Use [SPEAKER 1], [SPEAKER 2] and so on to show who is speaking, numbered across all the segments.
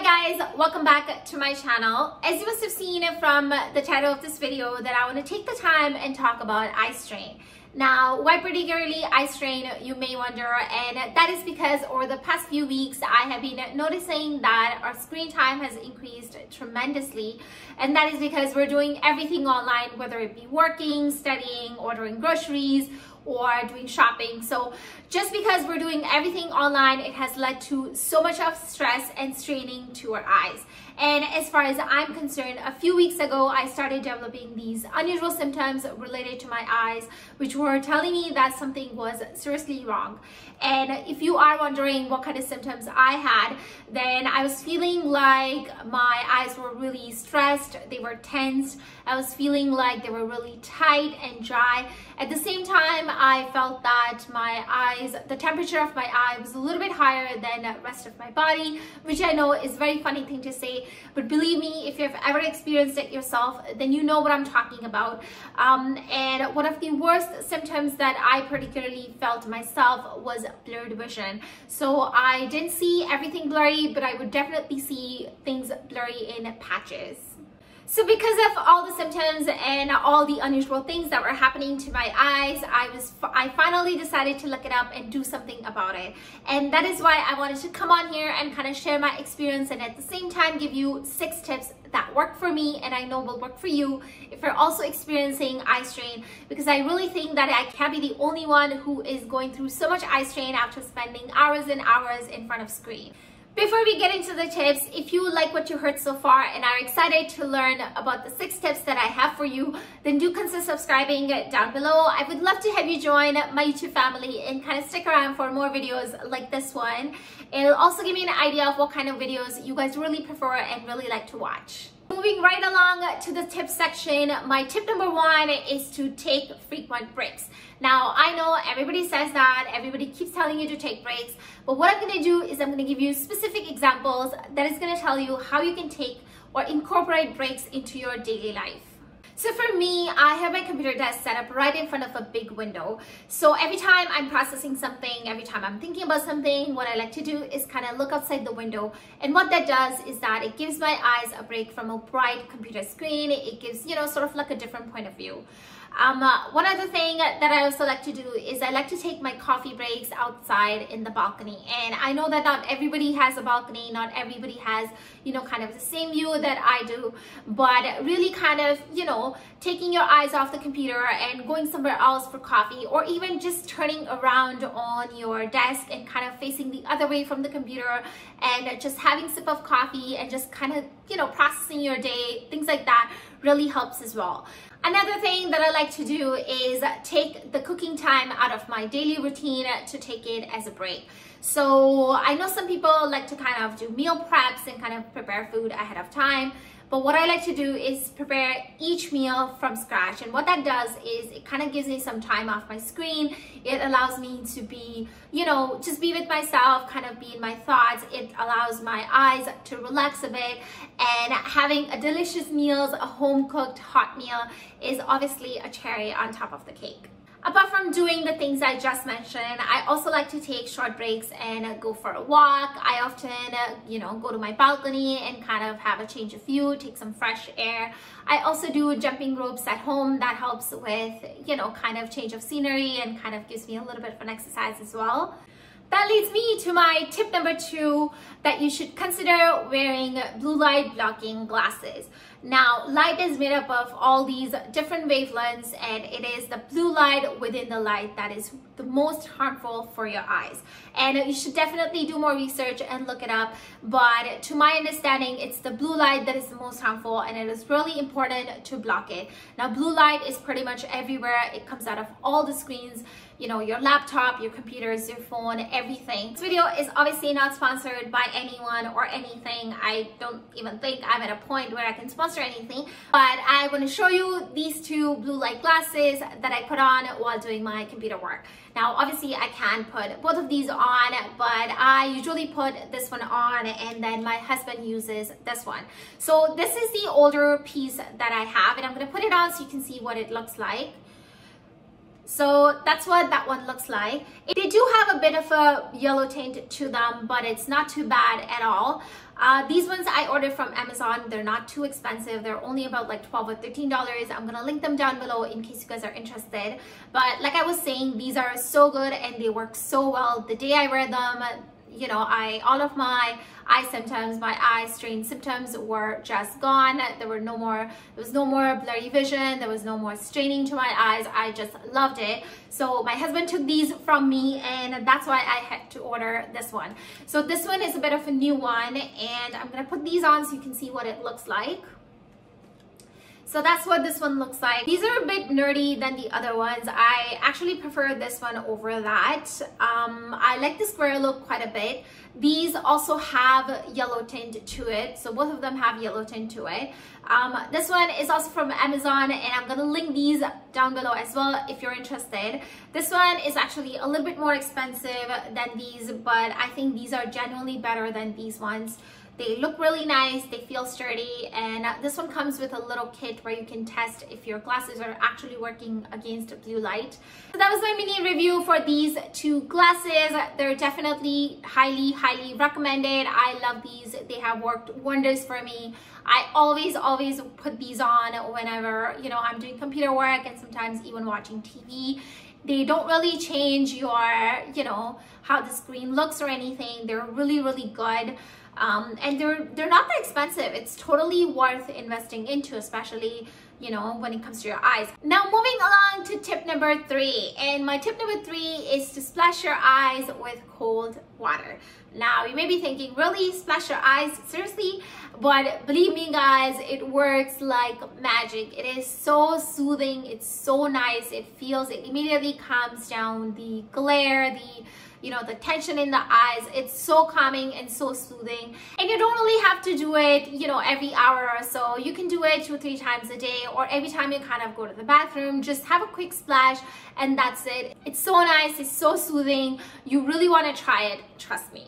[SPEAKER 1] Hi guys, welcome back to my channel. As you must have seen from the title of this video, that I want to take the time and talk about eye strain. Now, why particularly eye strain, you may wonder, and that is because over the past few weeks I have been noticing that our screen time has increased tremendously, and that is because we're doing everything online, whether it be working, studying, ordering groceries, or doing shopping. So just because we're doing everything online, it has led to so much of stress and straining to our eyes. And as far as I'm concerned, a few weeks ago, I started developing these unusual symptoms related to my eyes, which were telling me that something was seriously wrong. And if you are wondering what kind of symptoms I had, then I was feeling like my eyes were really stressed, they were tense, I was feeling like they were really tight and dry. At the same time, I felt that my eyes, the temperature of my eye was a little bit higher than the rest of my body, which I know is a very funny thing to say, but believe me, if you've ever experienced it yourself, then you know what I'm talking about. And one of the worst symptoms that I particularly felt myself was blurred vision. So I didn't see everything blurry, but I would definitely see things blurry in patches. So because of all the symptoms and all the unusual things that were happening to my eyes, I finally decided to look it up and do something about it. And that is why I wanted to come on here and kind of share my experience, and at the same time give you 6 tips that worked for me and I know will work for you if you're also experiencing eye strain, because I really think that I can't be the only one who is going through so much eye strain after spending hours and hours in front of screen. Before we get into the tips, if you like what you heard so far and are excited to learn about the 6 tips that I have for you, then do consider subscribing down below. I would love to have you join my YouTube family and kind of stick around for more videos like this one. It'll also give me an idea of what kind of videos you guys really prefer and really like to watch. Moving right along to the tip section, my tip number 1 is to take frequent breaks. Now, I know everybody says that, everybody keeps telling you to take breaks, but what I'm going to do is I'm going to give you specific examples that is going to tell you how you can take or incorporate breaks into your daily life. So for me, I have my computer desk set up right in front of a big window. So every time I'm processing something, every time I'm thinking about something, what I like to do is kind of look outside the window. And what that does is that it gives my eyes a break from a bright computer screen. It gives, sort of like a different point of view. One other thing that I also like to do is I like to take my coffee breaks outside in the balcony. And I know that not everybody has a balcony, not everybody has, kind of the same view that I do, but really kind of, taking your eyes off the computer and going somewhere else for coffee, or even just turning around on your desk and kind of facing the other way from the computer and just having a sip of coffee and just kind of, processing your day, things like that really helps as well. Another thing that I like to do is take the cooking time out of my daily routine to take it as a break. So I know some people like to kind of do meal preps and kind of prepare food ahead of time. But what I like to do is prepare each meal from scratch. And what that does is it kind of gives me some time off my screen. It allows me to be, just be with myself, kind of be in my thoughts. It allows my eyes to relax a bit. And having a delicious meal, a home-cooked hot meal, is obviously a cherry on top of the cake. Apart from doing the things I just mentioned, I also like to take short breaks and go for a walk. I often, go to my balcony and kind of have a change of view, take some fresh air. I also do jumping ropes at home. That helps with, kind of change of scenery and kind of gives me a little bit of an exercise as well. That leads me to my tip number 2, that you should consider wearing blue light blocking glasses. Now, light is made up of all these different wavelengths, and it is the blue light within the light that is the most harmful for your eyes. And you should definitely do more research and look it up, but to my understanding, it's the blue light that is the most harmful, and it is really important to block it. Now, blue light is pretty much everywhere. It comes out of all the screens, your laptop, your computers, your phone, everything. This video is obviously not sponsored by anyone or anything. I don't even think I'm at a point where I can sponsor anything, but I want to show you these 2 blue light glasses that I put on while doing my computer work. Now, obviously I can put both of these on, but I usually put this one on and then my husband uses this one. So this is the older piece that I have, and I'm going to put it on so you can see what it looks like. So that's what that one looks like. They do have a bit of a yellow tint to them, but it's not too bad at all. These ones I ordered from Amazon. They're not too expensive. They're only about like $12 or $13. I'm gonna link them down below in case you guys are interested. But like I was saying, these are so good and they work so well. The day I wear them, you know, all of my eye symptoms, my eye strain symptoms were just gone. There was no more blurry vision. There was no more straining to my eyes. I just loved it. So my husband took these from me, and that's why I had to order this one. So this one is a bit of a new one, and I'm gonna put these on so you can see what it looks like. So that's what this one looks like. These are a bit nerdy than the other ones. I actually prefer this one over that. I like the square look quite a bit. These also have yellow tint to it. So both of them have yellow tint to it. This one is also from Amazon, and I'm gonna link these down below as well if you're interested. This one is actually a little bit more expensive than these, but I think these are genuinely better than these ones. They look really nice, they feel sturdy, and this one comes with a little kit where you can test if your glasses are actually working against blue light. So that was my mini review for these two glasses. They're definitely highly recommended. I love these. They have worked wonders for me. I always put these on whenever, you know, I'm doing computer work and sometimes even watching TV. They don't really change your, you know, how the screen looks or anything. They're really good. And they're not that expensive. It's totally worth investing into, especially, you know, when it comes to your eyes. Now moving along to tip number 3, and my tip number 3 is to splash your eyes with cold water. Now you may be thinking, really, splash your eyes, seriously? But believe me guys, it works like magic. It is so soothing, it's so nice. It immediately calms down the glare, the tension in the eyes. It's so calming and so soothing, and you don't really have to do it, you know, every hour or so. You can do it 2 or 3 times a day, or every time you kind of go to the bathroom, just have a quick splash and that's it. It's so nice, it's so soothing. You really want to try it, trust me.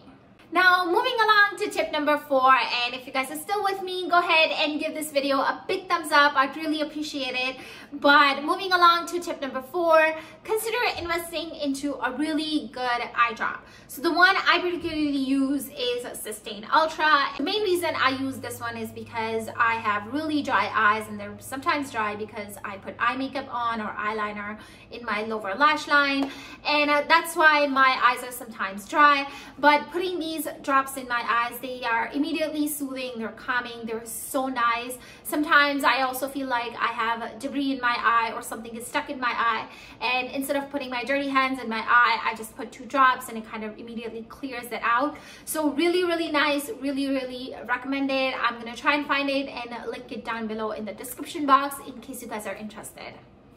[SPEAKER 1] Now moving along to tip number 4, and if you guys are still with me, go ahead and give this video a big thumbs up. I'd really appreciate it. But moving along to tip number 4, consider investing into a really good eye drop. So the one I particularly use is Sustain Ultra. The main reason I use this one is because I have really dry eyes, and they're sometimes dry because I put eye makeup on or eyeliner in my lower lash line, and that's why my eyes are sometimes dry. But putting these drops in my eyes, they are immediately soothing, they're calming, they're so nice. Sometimes I also feel like I have debris in my eye or something is stuck in my eye, and instead of putting my dirty hands in my eye, I just put 2 drops and it kind of immediately clears it out. So really nice, really recommended. I'm gonna try and find it and link it down below in the description box in case you guys are interested.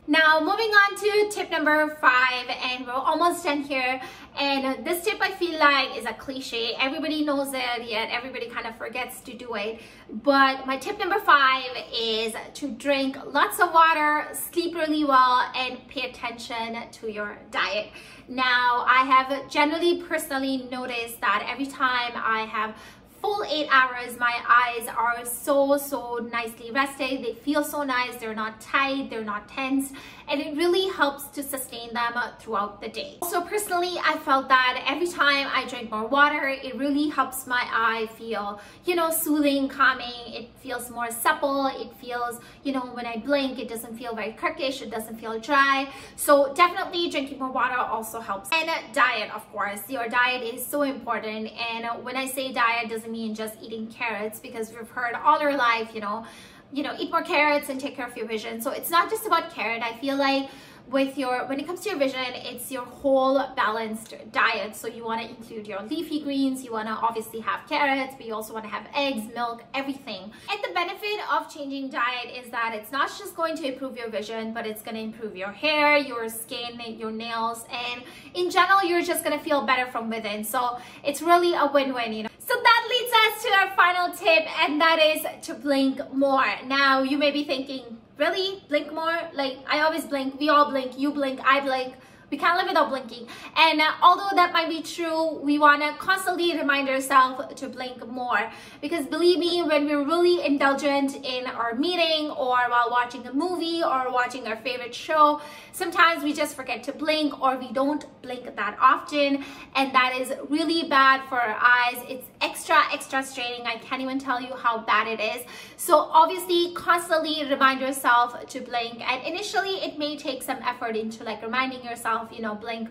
[SPEAKER 1] Now moving on to tip number 5, and we're almost done here. And this tip I feel like is a cliche. Everybody knows it, yet everybody kind of forgets to do it. But my tip number 5 is to drink lots of water, sleep really well, and pay attention to your diet. Now I have generally personally noticed that every time I have full 8 hours, my eyes are so nicely rested. They feel so nice. They're not tight, they're not tense, and it really helps to sustain them throughout the day. Also personally, I felt that every time I drink more water, it really helps my eye feel, you know, soothing, calming. It feels more supple. It feels, you know, when I blink, it doesn't feel very crackish, it doesn't feel dry. So definitely drinking more water also helps. And diet, of course. Your diet is so important, and when I say diet, doesn't mean just eating carrots, because we've heard all our life, you know, eat more carrots and take care of your vision. So it's not just about carrot. I feel like when it comes to your vision, it's your whole balanced diet. So you want to include your leafy greens, you want to obviously have carrots, but you also want to have eggs, milk, everything. And the benefit of changing diet is that it's not just going to improve your vision, but it's going to improve your hair, your skin, your nails, and in general, you're just going to feel better from within. So it's really a win-win, you know. So that leads us to our final tip, and that is to blink more. Now you may be thinking, really? Blink more? Like, I always blink, we all blink, you blink, I blink. We can't live without blinking. And although that might be true, we want to constantly remind ourselves to blink more, because believe me, when we're really indulgent in our meeting or while watching a movie or watching our favorite show, sometimes we just forget to blink, or we don't blink that often, and that is really bad for our eyes. It's extra straining. I can't even tell you how bad it is. So obviously constantly remind yourself to blink, and initially it may take some effort into like reminding yourself, you know, blink,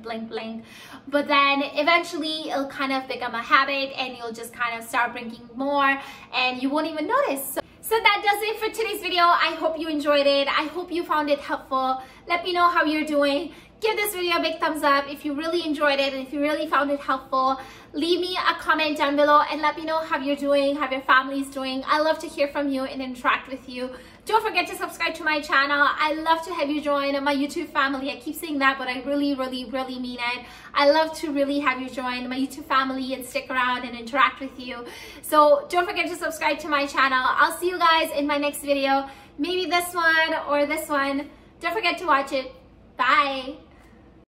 [SPEAKER 1] but then eventually it'll kind of become a habit and you'll just kind of start blinking more and you won't even notice. So that does it for today's video. I hope you enjoyed it. I hope you found it helpful. Let me know how you're doing. Give this video a big thumbs up if you really enjoyed it and if you really found it helpful. Leave me a comment down below and let me know how you're doing, how your family's doing. I love to hear from you and interact with you. Don't forget to subscribe to my channel. I love to have you join my YouTube family. I keep saying that, but I really mean it. I love to really have you join my YouTube family and stick around and interact with you. So don't forget to subscribe to my channel. I'll see you guys in my next video. Maybe this one or this one. Don't forget to watch it. Bye.